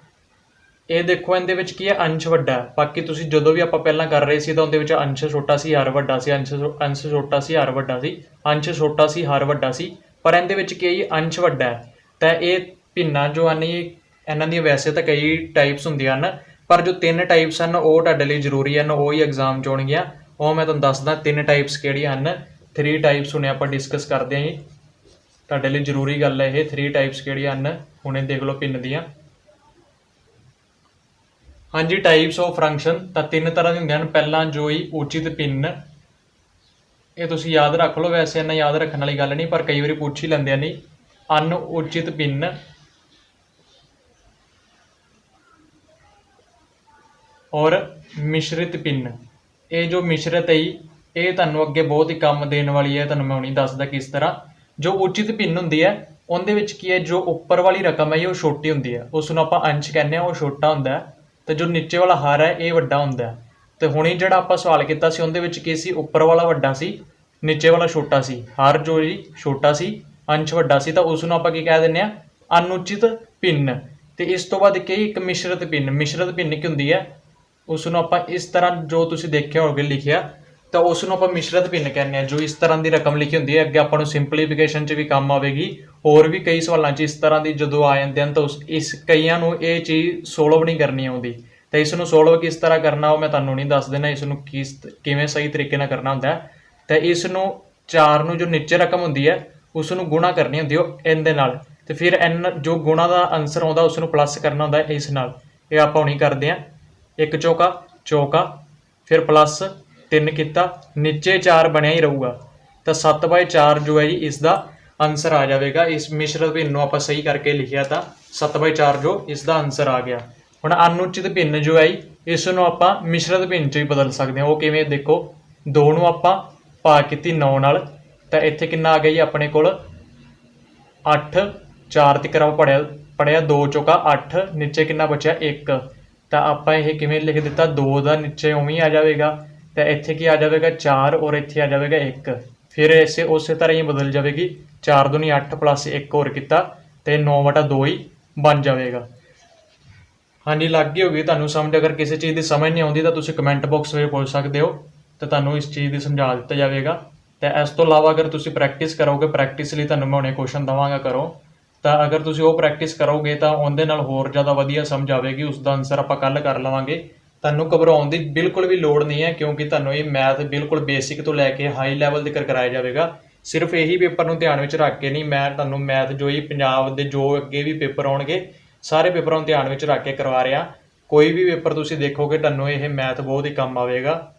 ਇਹ ਦੇਖੋ ਇਹਦੇ ਵਿੱਚ ਕੀ ਹੈ ਅੰਸ਼ ਵੱਡਾ ਹੈ। ਬਾਕੀ ਤੁਸੀਂ ਜਦੋਂ ਵੀ ਆਪਾਂ ਪਹਿਲਾਂ ਕਰ ਰਹੇ ਸੀ ਤਾਂ ਉਹਦੇ ਵਿੱਚ ਅੰਸ਼ ਛੋਟਾ ਸੀ ਹਰ ਵੱਡਾ ਸੀ, ਅੰਸ਼ ਛੋਟਾ ਸੀ ਹਰ ਵੱਡਾ ਸੀ, ਅੰਸ਼ ਛੋਟਾ ਸੀ ਹਰ ਵੱਡਾ ਸੀ। ਪਰ ਇਹਦੇ ਵਿੱਚ ਕੀ ਹੈ ਜੀ ਅੰਸ਼ ਵੱਡਾ ਹੈ। ਤਾਂ ਇਹ ਭਿੰਨਾਂ ਜੋ ਹਨ ਇਹਨਾਂ ਦੀਆਂ ਵੈਸੇ ਤਾਂ ਕਈ ਟਾਈਪਸ ਹੁੰਦੀਆਂ ਹਨ, ਪਰ ਜੋ 3 ਟਾਈਪਸ ਹਨ ਉਹ ਤੁਹਾਡੇ ਲਈ ਜ਼ਰੂਰੀ ਹਨ, ਉਹ ਹੀ ਐਗਜ਼ਾਮ 'ਚ ਆਉਣਗੀਆਂ। ਉਹ ਮੈਂ ਤੁਹਾਨੂੰ ਦੱਸਦਾ 3 ਟਾਈਪਸ ਕਿਹੜੀਆਂ ਹਨ। 3 ਟਾਈਪਸ ਹੁਣੇ ਆਪਾਂ ਡਿਸਕਸ ਕਰਦੇ ਹਾਂ ਜੀ, ਤੁਹਾਡੇ ਲਈ ਜ਼ਰੂਰੀ ਗੱਲ ਹੈ ਇਹ। 3 ਟਾਈਪਸ ਕਿਹੜੀਆਂ ਹਨ ਹੁਣੇ ਦੇਖ ਲਓ ਭਿੰਨ ਦੀਆਂ। ਹਾਂਜੀ, ਟਾਈਪਸ ਆਫ ਫੰਕਸ਼ਨ ਤਾਂ 3 ਤਰ੍ਹਾਂ ਦੇ ਹੁੰਦੇ ਹਨ। ਪਹਿਲਾਂ ਜੋ ਹੀ ਉਚਿਤ ਭਿੰਨ, ਇਹ ਤੁਸੀਂ ਯਾਦ ਰੱਖ ਲਓ, ਵੈਸੇ ਇੰਨਾ ਯਾਦ ਰੱਖਣ ਵਾਲੀ ਗੱਲ ਨਹੀਂ, ਪਰ ਕਈ ਵਾਰੀ ਪੁੱਛ ਹੀ ਲੈਂਦੇ ਨਹੀਂ। ਅਨਉਚਿਤ ਭਿੰਨ ਔਰ ਮਿਸ਼ਰਿਤ ਭਿੰਨ। ਇਹ ਜੋ ਮਿਸ਼ਰਿਤ ਹੈ ਇਹ ਤੁਹਾਨੂੰ ਅੱਗੇ ਬਹੁਤ ਹੀ ਕੰਮ ਦੇਣ ਵਾਲੀ ਹੈ, ਤੁਹਾਨੂੰ ਮੈਂ ਹੁਣੀ ਦੱਸਦਾ ਕਿਸ ਤਰ੍ਹਾਂ। ਜੋ ਉਚਿਤ ਭਿੰਨ ਹੁੰਦੀ ਹੈ ਉਹਦੇ ਵਿੱਚ ਕੀ ਹੈ, ਜੋ ਉੱਪਰ ਵਾਲੀ ਰਕਮ ਹੈ ਉਹ ਛੋਟੀ ਹੁੰਦੀ ਹੈ, ਉਸ ਨੂੰ ਆਪਾਂ ਅੰਸ਼ ਕਹਿੰਦੇ ਹਾਂ, ਉਹ ਛੋਟਾ ਹੁੰਦਾ ਹੈ। ਤੇ ਜੋ ਨੀਚੇ ਵਾਲਾ ਹਰ ਹੈ ਇਹ ਵੱਡਾ ਹੁੰਦਾ ਹੈ। ਤੇ ਹੁਣੇ ਜਿਹੜਾ ਆਪਾਂ ਸਵਾਲ ਕੀਤਾ ਸੀ ਉਹਦੇ ਵਿੱਚ ਕੀ ਸੀ, ਉੱਪਰ ਵਾਲਾ ਵੱਡਾ ਸੀ, ਨੀਚੇ ਵਾਲਾ ਛੋਟਾ ਸੀ। ਹਰ ਜੋ ਜੀ ਛੋਟਾ ਸੀ, ਅੰਸ਼ ਵੱਡਾ ਸੀ, ਤਾਂ ਉਸ ਨੂੰ ਆਪਾਂ ਕੀ ਕਹਿ ਦਿੰਦੇ ਹਾਂ ਅਨੁਚਿਤ ਭਿੰਨ। ਤੇ ਇਸ ਤੋਂ ਬਾਅਦ ਕੀ ਇੱਕ ਮਿਸ਼ਰਤ ਭਿੰਨ। ਮਿਸ਼ਰਤ ਭਿੰਨ ਕੀ ਹੁੰਦੀ ਹੈ, ਉਸ ਨੂੰ ਆਪਾਂ ਇਸ ਤਰ੍ਹਾਂ ਜੋ ਤੁਸੀਂ ਦੇਖਿਆ ਹੋਵੇ ਲਿਖਿਆ, ਤਾਂ ਉਸ ਨੂੰ ਆਪਾਂ ਮਿਸ਼ਰਤ ਭਿੰਨ ਕਹਿੰਦੇ ਹਾਂ। ਜੋ ਇਸ ਤਰ੍ਹਾਂ ਦੀ ਰਕਮ ਲਿਖੀ ਹੁੰਦੀ ਹੈ, ਅੱਗੇ ਆਪਾਂ ਨੂੰ ਸਿੰਪਲੀਫਿਕੇਸ਼ਨ 'ਚ ਵੀ ਕੰਮ ਆਵੇਗੀ। ਹੋਰ ਵੀ ਕਈ ਸਵਾਲਾਂ 'ਚ ਇਸ ਤਰ੍ਹਾਂ ਦੀ ਜਦੋਂ ਆ ਜਾਂਦੇ ਹਨ ਤਾਂ ਇਸ ਕਈਆਂ ਨੂੰ ਇਹ ਚੀਜ਼ ਸੋਲਵ ਨਹੀਂ ਕਰਨੀ ਆਉਂਦੀ। ਤਾਂ ਇਸ ਨੂੰ ਸੋਲਵ ਕਿਸ ਤਰ੍ਹਾਂ ਕਰਨਾ ਉਹ ਮੈਂ ਤੁਹਾਨੂੰ ਨਹੀਂ ਦੱਸ ਦੇਣਾ, ਇਸ ਨੂੰ ਕਿਵੇਂ ਸਹੀ ਤਰੀਕੇ ਨਾਲ ਕਰਨਾ ਹੁੰਦਾ ਹੈ। ਤਾਂ ਇਸ ਨੂੰ 4 ਨੂੰ ਜੋ ਨੀਚੇ ਰਕਮ ਹੁੰਦੀ ਹੈ ਉਸ ਨੂੰ ਗੁਣਾ ਕਰਨੀ ਹੁੰਦੀ ਉਹ ਇਹਦੇ ਨਾਲ, ਤੇ ਫਿਰ ਜੋ ਗੁਣਾ ਦਾ ਆਨਸਰ ਆਉਂਦਾ ਉਸ ਨੂੰ ਪਲੱਸ ਕਰਨਾ ਹੁੰਦਾ ਇਸ ਨਾਲ। ਇਹ ਆਪਾਂ ਹੁਣੀ ਕਰਦੇ ਹਾਂ। 1 ਚੌਕਾ ਚੌਕਾ, ਫਿਰ ਪਲੱਸ 3 ਕੀਤਾ, ਨੀਚੇ 4 ਬਣਿਆ ਹੀ ਰਹੂਗਾ। ਤਾਂ 7/4 ਜੋ ਹੈ ਜੀ ਇਸ ਦਾ ਆਨਸਰ ਆ ਜਾਵੇਗਾ। ਇਸ ਮਿਸ਼ਰਤ ਭਿੰਨ ਨੂੰ ਆਪਾਂ ਸਹੀ ਕਰਕੇ ਲਿਖਿਆ ਤਾਂ 7/4 ਜੋ ਇਸ ਦਾ ਆਨਸਰ ਆ ਗਿਆ। ਹੁਣ ਅਨੁਚਿਤ ਭਿੰਨ ਜੋ ਹੈ ਇਸ ਨੂੰ ਆਪਾਂ ਮਿਸ਼ਰਤ ਭਿੰਨ 'ਚ ਵੀ ਬਦਲ ਸਕਦੇ ਹਾਂ। ਉਹ ਕਿਵੇਂ, ਦੇਖੋ 2 ਨੂੰ ਆਪਾਂ ਭਾਗ ਕੀਤੀ 9 ਨਾਲ, ਤਾਂ ਇੱਥੇ ਕਿੰਨਾ ਆ ਗਿਆ ਜੀ ਆਪਣੇ ਕੋਲ 8। 4 ਤੱਕ ਆਪਾਂ ਪੜਿਆ 2 ਚੌਕਾ 8, ਨੀਚੇ ਕਿੰਨਾ ਬਚਿਆ 1। ਤਾਂ ਆਪਾਂ ਇਹ ਕਿਵੇਂ ਲਿਖ ਦਿੱਤਾ, 2 ਦਾ ਨੀਚੇ ਉਵੇਂ ਆ ਜਾਵੇਗਾ, ਤਾਂ ਇੱਥੇ ਕੀ ਆ ਜਾਵੇਗਾ 4 ਔਰ ਇੱਥੇ ਆ ਜਾਵੇਗਾ 1। ਫਿਰ ਉਸੇ ਤਰ੍ਹਾਂ ਹੀ ਬਦਲ ਜਾਵੇਗੀ, 4 ਦੂਣੀ 8 ਪਲੱਸ 1 ਹੋਰ ਕੀਤਾ ਤੇ 9/2 ਹੀ ਬਣ ਜਾਵੇਗਾ। ਹਾਂਜੀ, ਲੱਗ ਗਈ ਹੋਗੀ ਤੁਹਾਨੂੰ ਸਮਝ। ਅਗਰ ਕਿਸੇ ਚੀਜ਼ ਦੀ ਸਮਝ ਨਹੀਂ ਆਉਂਦੀ ਤਾਂ ਤੁਸੀਂ ਕਮੈਂਟ ਬਾਕਸ ਵਿੱਚ ਪੁੱਛ ਸਕਦੇ ਹੋ, ਤਾਂ ਤੁਹਾਨੂੰ ਇਸ ਚੀਜ਼ ਦੀ ਸਮਝਾ ਦਿੱਤਾ ਜਾਵੇਗਾ। ਤੇ ਇਸ ਤੋਂ ਇਲਾਵਾ ਅਗਰ ਤੁਸੀਂ ਪ੍ਰੈਕਟਿਸ ਕਰੋਗੇ, ਪ੍ਰੈਕਟਿਸ ਲਈ ਤੁਹਾਨੂੰ ਮੈਂ ਹੁਣੇ ਕੁਐਸਚਨ ਦੇਵਾਂਗਾ ਕਰੋ, ਤਾਂ ਅਗਰ ਤੁਸੀਂ ਉਹ ਪ੍ਰੈਕਟਿਸ ਕਰੋਗੇ ਤਾਂ ਉਹਦੇ ਨਾਲ ਹੋਰ ਜ਼ਿਆਦਾ ਵਧੀਆ ਸਮਝ ਆਵੇਗੀ। ਉਸ ਦਾ ਆਨਸਰ ਆਪਾਂ ਕੱਲ੍ਹ ਕਰ ਲਵਾਂਗੇ। ਤੁਹਾਨੂੰ ਘਬਰਾਉਣ ਦੀ ਬਿਲਕੁਲ ਵੀ ਲੋੜ ਨਹੀਂ ਹੈ, ਕਿਉਂਕਿ ਤੁਹਾਨੂੰ ਇਹ ਮੈਥ ਬਿਲਕੁਲ ਬੇਸਿਕ ਤੋਂ ਲੈ ਕੇ ਹਾਈ ਲੈਵਲ ਤੱਕ ਕਰਾਇਆ ਜਾਵੇਗਾ। ਸਿਰਫ ਇਹੀ ਪੇਪਰ ਨੂੰ ਧਿਆਨ ਵਿੱਚ ਰੱਖ ਕੇ ਨਹੀਂ, ਮੈਂ ਤੁਹਾਨੂੰ ਮੈਥ ਜੋ ਹੀ ਪੰਜਾਬ ਦੇ ਜੋ ਅੱਗੇ ਵੀ ਪੇਪਰ ਆਉਣਗੇ ਸਾਰੇ ਪੇਪਰਾਂ ਨੂੰ ਧਿਆਨ ਵਿੱਚ ਰੱਖ ਕੇ ਕਰਵਾ ਰਿਹਾ। ਕੋਈ ਵੀ ਪੇਪਰ ਤੁਸੀਂ ਦੇਖੋਗੇ ਤੁਹਾਨੂੰ ਇਹ ਮੈਥ ਬਹੁਤ ਹੀ ਕੰਮ ਆਵੇਗਾ।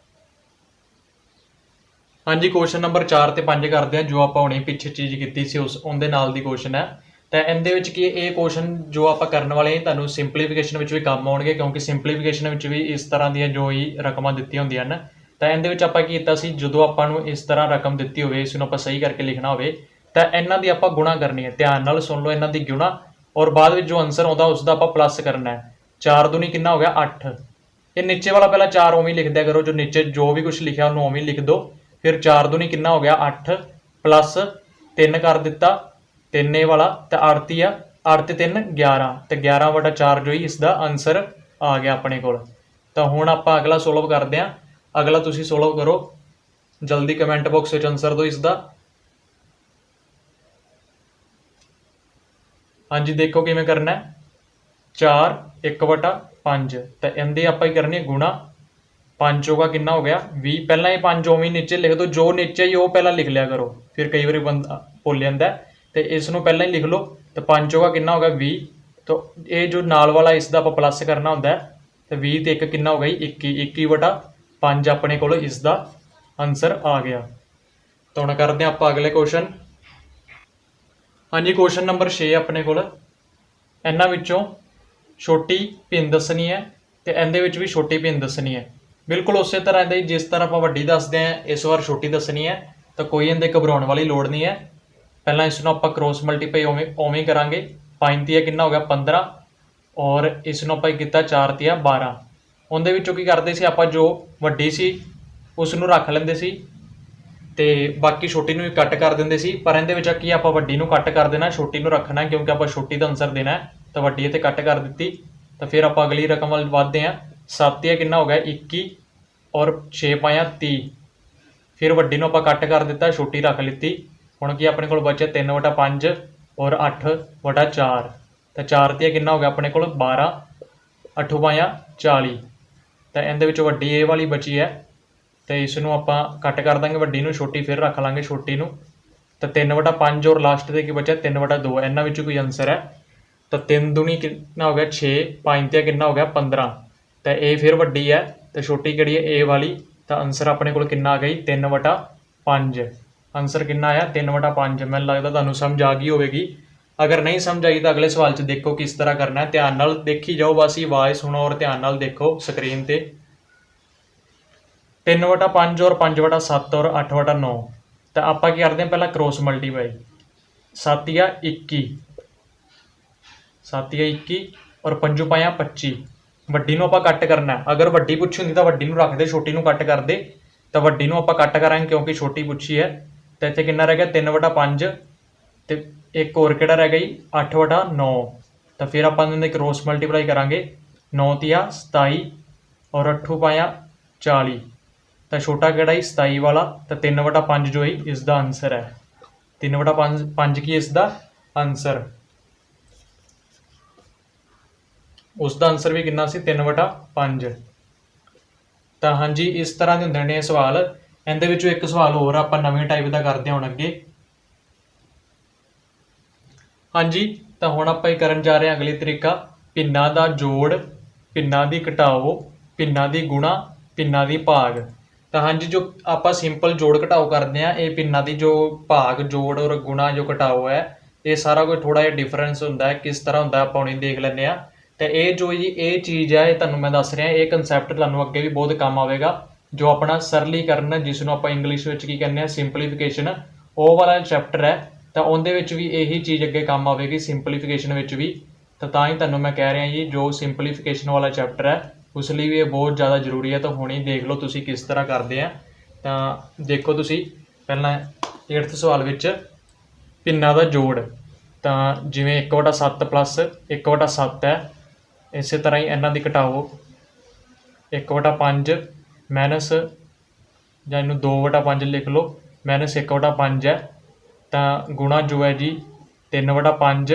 ਹਾਂਜੀ, ਕੁਐਸਚਨ ਨੰਬਰ 4 ਤੇ 5 ਕਰਦੇ ਹਾਂ, ਜੋ ਆਪਾਂ ਹੁਣੇ ਪਿੱਛੇ ਚੀਜ਼ ਕੀਤੀ ਸੀ ਉਹਦੇ ਨਾਲ ਦੀ ਕੁਐਸਚਨ ਹੈ। ਤਾਂ ਇਹਦੇ ਵਿੱਚ ਕੀ ਇਹ ਕੁਐਸਚਨ ਜੋ ਆਪਾਂ ਕਰਨ ਵਾਲੇ ਹਾਂ ਤੁਹਾਨੂੰ ਸਿੰਪਲੀਫਿਕੇਸ਼ਨ ਵਿੱਚ ਵੀ ਕੰਮ ਆਉਣਗੇ, ਕਿਉਂਕਿ ਸਿੰਪਲੀਫਿਕੇਸ਼ਨ ਵਿੱਚ ਵੀ ਇਸ ਤਰ੍ਹਾਂ ਦੀਆਂ ਜੋ ਹੀ ਰਕਮਾਂ ਦਿੱਤੀਆਂ ਹੁੰਦੀਆਂ ਹਨ। ਤਾਂ ਇਹਦੇ ਵਿੱਚ ਆਪਾਂ ਕੀ ਕੀਤਾ ਸੀ, ਜਦੋਂ ਆਪਾਂ ਨੂੰ ਇਸ ਤਰ੍ਹਾਂ ਰਕਮ ਦਿੱਤੀ ਹੋਵੇ, ਇਸ ਨੂੰ ਆਪਾਂ ਸਹੀ ਕਰਕੇ ਲਿਖਣਾ ਹੋਵੇ ਤਾਂ ਇਹਨਾਂ ਦੀ ਆਪਾਂ ਗੁਣਾ ਕਰਨੀ ਹੈ। ਧਿਆਨ ਨਾਲ ਸੁਣ ਲਓ, ਇਹਨਾਂ ਦੀ ਗੁਣਾ, ਔਰ ਬਾਅਦ ਵਿੱਚ ਜੋ ਆਨਸਰ ਆਉਂਦਾ ਉਸ ਦਾ ਆਪਾਂ ਪਲੱਸ ਕਰਨਾ ਹੈ। 4 ਦੂਣੀ ਕਿੰਨਾ ਹੋ ਗਿਆ 8। ਇਹ ਨੀਚੇ ਵਾਲਾ ਪਹਿਲਾਂ 4 ਉਵੇਂ ਲਿਖ ਦਿਆ ਕਰੋ, ਜੋ ਨੀਚੇ ਜੋ ਵੀ ਕੁਝ ਲਿਖਿਆ ਉਹਨੂੰ ਉਵੇਂ ਲਿਖ ਦਿਓ। ਫਿਰ 4 ਦੂਣੀ ਕਿੰਨਾ ਹੋ ਗਿਆ 8 ਪਲੱਸ 3 ਕਰ ਦਿੱਤਾ, 3 ਇਹ ਵਾਲਾ, ਤੇ 8 ਆ 8 ਤੇ 3 11, ਤੇ 11/4 ਜੋ ਹੀ ਇਸ ਦਾ ਆਨਸਰ ਆ ਗਿਆ ਆਪਣੇ ਕੋਲ। ਤਾਂ ਹੁਣ ਆਪਾਂ ਅਗਲਾ ਸੋਲਵ ਕਰਦੇ ਹਾਂ। ਅਗਲਾ ਤੁਸੀਂ ਸੋਲਵ ਕਰੋ, ਜਲਦੀ ਕਮੈਂਟ ਬਾਕਸ ਵਿੱਚ ਆਨਸਰ ਦਿਓ ਇਸ ਦਾ। ਹਾਂਜੀ, ਦੇਖੋ ਕਿਵੇਂ ਕਰਨਾ ਹੈ। 4 1/5, ਤਾਂ ਇਹਦੇ ਆਪਾਂ ਹੀ ਕਰਨੀ ਗੁਣਾ। 5 ਚੌਕਾ ਕਿੰਨਾ ਹੋ ਗਿਆ 20। ਪਹਿਲਾਂ ਇਹ 5 ਉਵੇਂ ਨੀਚੇ ਲਿਖ ਦਿਓ, ਜੋ ਨੀਚੇ ਹੀ ਉਹ ਪਹਿਲਾਂ ਲਿਖ ਲਿਆ ਕਰੋ, ਫਿਰ ਕਈ ਵਾਰੀ ਬੰਦਾ ਭੁੱਲ ਜਾਂਦਾ। ਤੇ ਇਸ ਨੂੰ ਪਹਿਲਾਂ ਹੀ ਲਿਖ ਲਓ। ਤੇ 5 ਚੌਕਾ ਕਿੰਨਾ ਹੋ ਗਿਆ 20। ਤਾਂ ਇਹ ਜੋ ਨਾਲ ਵਾਲਾ ਇਸ ਦਾ ਆਪਾਂ ਪਲੱਸ ਕਰਨਾ ਹੁੰਦਾ ਹੈ, तो 20 ਤੇ 1 कितना हो गई 21, 21/5 अपने को इसका आंसर आ गया। तो हम करते हैं आप अगले क्वेश्चन। हाँ जी, क्वेश्चन नंबर 6 अपने को इन्हां विचों छोटी भिन्न दसनी है तो इहदे विच भी छोटी भिन्न दसनी है। बिल्कुल उस तरह दे जिस तरह आप वड्डी दसते हैं इस बार छोटी दसनी है, तो कोई इहदे घबराउण वाली लोड़ नहीं है। पहला इसनों आप क्रॉस मल्टीप्लाई उवें ही करांगे। 5 तिया कितना हो गया 15 और इसनों आप किया 4 तिया 12। उहदे विचों की करते सी आपां जो वड्डी सी उसनूं रख लैंदे सी ते बाकी छोटी नूं कट कर देंदे सी। पर इहदे विच की आपां वड्डी नूं कट कर देना, छोटी नूं रखना है क्योंकि आपां छोटी दा आंसर देना है। तो वड्डी इत्थे कट कर दी। तो फिर आप अगली रकम वाल वधदे हैं। 7 तिया कितना हो गया 21 और 6 पाया 30। फिर वड्डी नूं आपां कट कर दिता, छोटी रख लीती। हुण की अपने कोल बचे 3/5 और 8/4। तो 4 तिया कितना हो गया अपने कोल 12, 8 पाया 40। तो इहदे विच वड्डी ए वाली बची है, तो इसनूं आपां कट कर देंगे वड्डी नूं, छोटी फिर रख लांगे छोटी नूं। तो 3/5 और लास्ट ते की बचा 3/2। इन्हां विचों कोई आंसर है। तो 3 दूनी कितना हो गया 6, 5 तिया कितना हो गया 15। तो ए फिर वड्डी है तो छोटी किहड़ी है ए वाली। तो आंसर अपने कोल कितना आ गई 3/5। आंसर कितना आया 3/5। मैनूं लगदा तुहानूं समझ आ गई होवेगी। अगर नहीं समझ आई तो अगले सवाल च देखो किस तरह करना है। ध्यान नाल देखी जाओ, बस आवाज़ सुनो और ध्यान नाल देखो स्क्रीन ते। 3/5 और 5/7 और 8/9। तो आप करते हैं पहला क्रॉस मल्टीप्लाई। 7 या 21, 7 या 21 और 5 पाया 25। वड्डी नूं आपां कट करना है। अगर वड्डी पुछी हुंदी तो वड्डी नूं रख दे, छोटी नूं कट कर दे। तो वड्डी नूं आपां कट करांगे क्योंकि छोटी पुछी है। तो इत्थे कितना रह गया 3/5 तो एक होर किहड़ा रह गई 8/9। तो फिर आपां इहदे क्रॉस मल्टीप्लाई करांगे। 9 तिया 27 और 8 पाया 40। तो छोटा किहड़ा ही 27 वाला। तो 3/5 जो ही इसका आंसर है। 3/5 की इसका आंसर, उसका आंसर भी कितना सी 3/5। तो हाँ जी, इस तरह के होंदे ने सवाल। इहदे विचों एक सवाल होर आपां नवीं टाइप का करते हैं हुण अगे। हाँ जी, तो हुण आपां करन जा रहे हैं अगली तरीका भिन्नां दा जोड़, भिन्नां दी घटाओ, भिन्नां दी गुणा, भिन्नां दी भाग। तो हाँ जी, जो आपां सिंपल जोड़ घटाओ करते हैं, ये भिन्नां दी जो भाग जोड़ और गुणा जो घटाओ है, ये सारा कोई थोड़ा जिहा डिफरेंस हुंदा है। किस तरह हुंदा आपां हुण देख लैंदे आ। तो ये जो जी ये चीज़ है, ये तुहानूं मैं दस रहा, ये कंसैप्ट तुहानूं अगे भी बहुत काम आएगा। जो अपना सरलीकरण जिसनों आप इंग्लिश में की कहने सिंपलीफिकेशन, वो वाला चैप्टर है। तो उहदे विच भी यही चीज़ अगे काम आएगी सिंपलीफिकेशन विच भी। तो तां ही तुहानूं मैं कह रहा जी जो सिंपलीफिकेशन वाला चैप्टर है उस लिए भी ये बहुत ज़्यादा जरूरी है। तो हुण ही देख लो तुसीं किस तरह करते हैं। तो देखो तुसीं पहला 8th सवाल विच भिन्नां दा जोड़। तो जिवें 1/7 प्लस 1/7 है, इस तरह ही इन्हां दी घटाओ 1/5 माइनस जां इनूं 2/5 लिख लो माइनस 1/5 है। तो गुणा जो है जी 3/5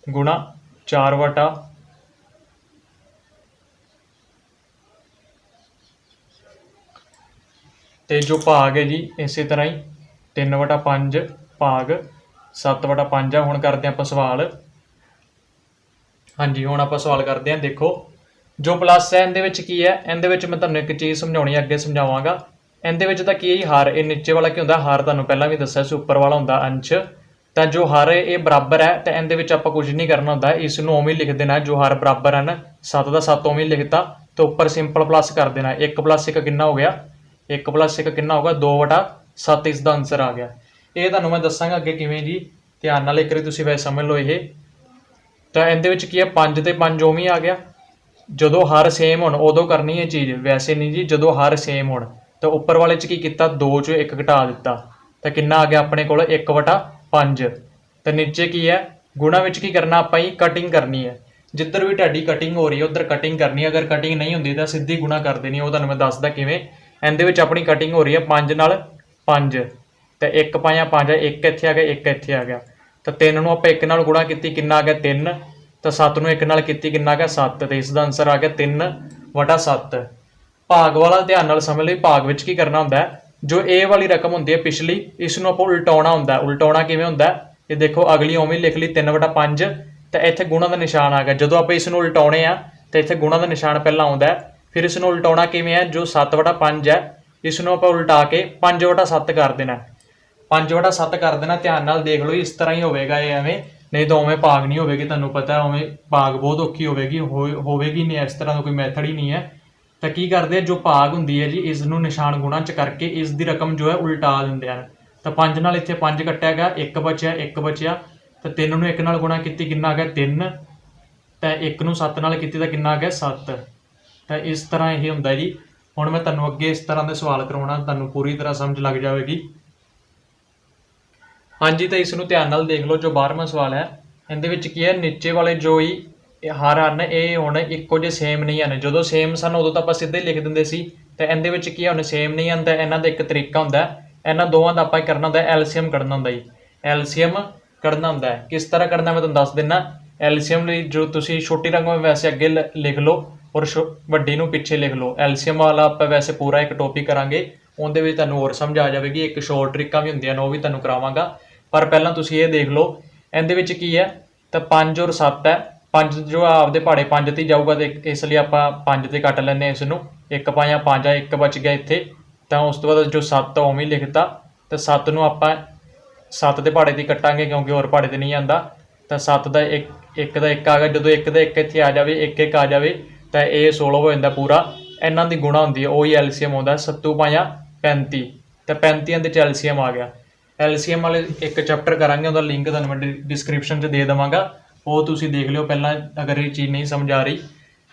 गुणा 4/, तो जो भाग है जी इस तरह ही 3/5 भाग 7/5 है। हुण करते हैं आपां सवाल। हाँ जी, हुण आपां सवाल करते हैं। देखो जो प्लस है इहदे विच की है, इहदे विच मैं तुहानूं एक चीज़ समझाउणी अगे समझावांगा। इहदे विच तां की है हर, ये नीचे वाला की हुंदा हर, तुहानूं पहलां भी दस्सिआ सी उपर वाला हुंदा अंश। तो जो हर ये बराबर है तो इहदे विच आपां कुछ नहीं करना हुंदा, इसनूं उवें लिख देना। जो हर बराबर है ना 7 का 7 उवें लिखता, तो उपर सिंपल प्लस कर देना। 1 + 1 कितना हो गया, 1 + 1 कितना होगा 2/7 इसका आंसर आ गया। ये तुहानूं मैं दस्सांगा अगे किवें जी, ध्यान नाल एक बारी तुसीं वैसे समझ लो। ये तो इहदे विच की है 5 ते 5 उवें आ गया। जदों हर सेम होण उदों करनी है चीज़, वैसे नहीं जी। जदों हर सेम होण तो उपर वाले च की कीता 2 चों 1 घटा दिता, तो कितना आ गया अपने कोल 1/5। तो नीचे की है गुणा विच की करना, आपां ही कटिंग करनी है। जिधर भी तुहाडी कटिंग हो रही है उधर कटिंग करनी है। अगर कटिंग नहीं होंदी तो सीधी गुणा कर देनी है। वो तुहानूं मैं दसदा किवें। इहदे विच अपनी कटिंग हो रही है 5 नाल 5, तो 1 पाया 5 है, 1 इत्थे आ गया, 1 इत्थे आ गया। तो 3 नूं आपां 1 नाल गुणा कीती, कितना आ गया 3। तो 7 नूं 1 नाल कीती, कितना आ गया 7। तो इसका आंसर आ गया 3/7। भाग वाला ध्यान नाल समझ लई। भाग विच की करना हुंदा है, जो ए वाली रकम हुंदी है पिछली, इसनूं आपां उल्टाउणा हुंदा है। उल्टाउणा किवें हुंदा है, ये देखो अगली उवें लिख ली 3/5, तो इत्थे गुणा का निशान आ गया। जदों आपां इसनूं उल्टाउने आ तो इत्थे गुणा का निशान पहला आउंदा है। फिर इसनूं उल्टाउणा किवें है, जो 7/5 है इसनूं आपां उल्टा के 5/7 कर देना। 5/7 कर देना, ध्यान नाल देख लो इस तरह ही होवेगा ये एवें, नहीं तो उवें भाग नहीं होवेगी। तुहानूं पता है उवें भाग बहुत औखी होवेगी, होवेगी नहीं, इस तरह का कोई मैथड ही नहीं है। तो की करते जो भाग हुंदी है जी, इसनूं निशान गुणा च करके इसकी रकम जो है उल्टा दिंदे हैं। तो 5 नाल इत्थे 5 कट्टिया गया, 1 बचिया तो 3 नूं 1 नाल गुणा कीती, कितना आ गया 3, तो 1 नूं 7 नाल कीती तो कितना आ गया 7। तो इस तरह यही हुंदा जी। हुण मैं तुहानूं अगे इस तरह के सवाल करवाउणा, तुहानूं पूरी तरह समझ लग जाएगी। हाँ जी, तो इसनूं ध्यान नाल देख लो। जो 12वां सवाल है इहदे विच की है, नीचे वाले जो ही हर ਹਨ ਇਹ ਹੁਣ ਇੱਕੋ ਜਿਹੇ ਸੇਮ ਨਹੀਂ ਹਨ। ਜਦੋਂ ਸੇਮ ਸਨ ਉਦੋਂ ਤਾਂ ਆਪਾਂ ਸਿੱਧੇ ਲਿਖ ਦਿੰਦੇ ਸੀ, ਤੇ ਇਹਦੇ ਵਿੱਚ ਕੀ ਹੈ ਹੁਣ ਸੇਮ ਨਹੀਂ ਹਨ। ਤਾਂ ਇਹਨਾਂ ਦਾ ਇੱਕ ਤਰੀਕਾ ਹੁੰਦਾ, ਇਹਨਾਂ ਦੋਵਾਂ ਦਾ ਆਪਾਂ ਕਰਨਾ ਹੁੰਦਾ ਐਲਸੀਐਮ ਕੱਢਣਾ ਹੁੰਦਾ ਜੀ। ਐਲਸੀਐਮ ਕੱਢਣਾ ਹੁੰਦਾ ਹੈ, ਕਿਸ ਤਰ੍ਹਾਂ ਕੱਢਣਾ ਮੈਂ ਤੁਹਾਨੂੰ ਦੱਸ ਦਿੰਦਾ। ਐਲਸੀਐਮ ਲਈ ਜੋ ਤੁਸੀਂ ਛੋਟੀ ਰਕਮ ਵੈਸੇ ਅੱਗੇ ਲਿਖ ਲਓ ਔਰ ਵੱਡੀ ਨੂੰ ਪਿੱਛੇ ਲਿਖ ਲਓ। ਐਲਸੀਐਮ ਵਾਲਾ ਆਪਾਂ ਵੈਸੇ ਪੂਰਾ ਇੱਕ ਟੌਪਿਕ ਕਰਾਂਗੇ, ਉਹਦੇ ਵਿੱਚ ਤੁਹਾਨੂੰ ਹੋਰ ਸਮਝ ਆ ਜਾਵੇਗੀ। ਇੱਕ ਸ਼ੋਰਟ ਟ੍ਰਿਕਾਂ ਵੀ ਹੁੰਦੀਆਂ ਨੇ, ਉਹ ਵੀ ਤੁਹਾਨੂੰ ਕਰਾਵਾਂਗਾ। ਪਰ ਪਹਿਲਾਂ ਤੁਸੀਂ ਇਹ ਦੇਖ ਲਓ ਇਹਦੇ ਵਿੱਚ ਕੀ ਹੈ। ਤਾਂ 5 ਔਰ 7 ਹੈ, 5 जो आपदे पहाड़े 5 ते जाऊगा, तो इसलिए आप 5 ते कट लैंदे इसनूं। 1 पाया 5 आ, 1 बच गया इत्थे। तो उस तो बाद जो 7 उवें ही लिखता, तो 7 नूं आपां 7 दे पहाड़े ते कट्टांगे क्योंकि होर पहाड़े ते नहीं आंदा। तो 7 दा 1 आ गया, जो 1 दा 1 इत्थे आ जाए, 1 आ जाए तो ये 16 हो जाता पूरा। इन्हां दी गुणा हुंदी है, वही एलसीएम आउंदा। 7 पाया 35, तो 35 इहदे च एलसीएम आ गया। एलसीएम वाले एक चैप्टर करांगे, उहदा लिंक तुहानूं मैं डिस्क्रिप्शन च दे देवांगा, वो तुसीं देख लिओ पहला अगर ये चीज़ नहीं समझ आ रही।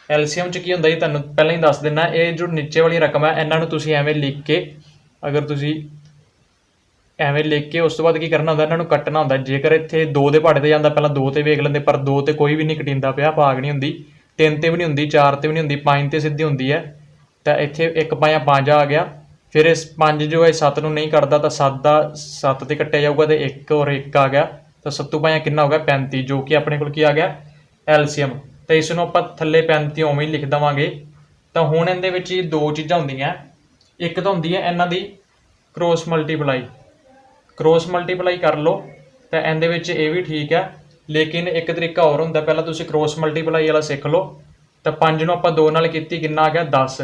एलसीएम च की हुंदा जी, तुहानूं पहलां ही दस देना। ये जो नीचे वाली रकम है इन्हां नूं तुसीं एवें लिख के, अगर तुसीं एवें लिख के उस तो बाद की करना हुंदा, इन्हां नूं कट्टना हुंदा। जेकर इत्थे 2 दे पहाड़े ते जांदा, पहलां 2 ते वेख लैंदे, पर 2 ते कोई भी नहीं कटिंदा पिया, भाग नहीं हुंदी। 3 ते भी नहीं हुंदी, 4 ते भी नहीं हुंदी, 5 ते सीधी हुंदी है। तो इत्थे 1 पाया 5 आ गया। फिर इस 5 जो है 7 नूं नहीं कटदा, तो 7 दा 7 ते कट्टिया जाऊगा, तो 1 और 1 आ गया। तो 7 पाया कितना हो गया 35, जो कि अपने को आ गया एलसीएम। तो इसनों आप थले 35 उवें ही लिख देवांगे। तो हुण इहदे विच दो चीज़ां हुंदियां, एक तो हुंदी है इन्हां दी क्रॉस मल्टीप्लाई। क्रॉस मल्टीप्लाई कर लो, तो इहदे विच ये भी ठीक है, लेकिन एक तरीका होर हुंदा। पहलां तुसीं क्रॉस मल्टीप्लाई वाला सीख लो। तो 5 नूं आपां 2 नाल कीती, कितना आ गया 10।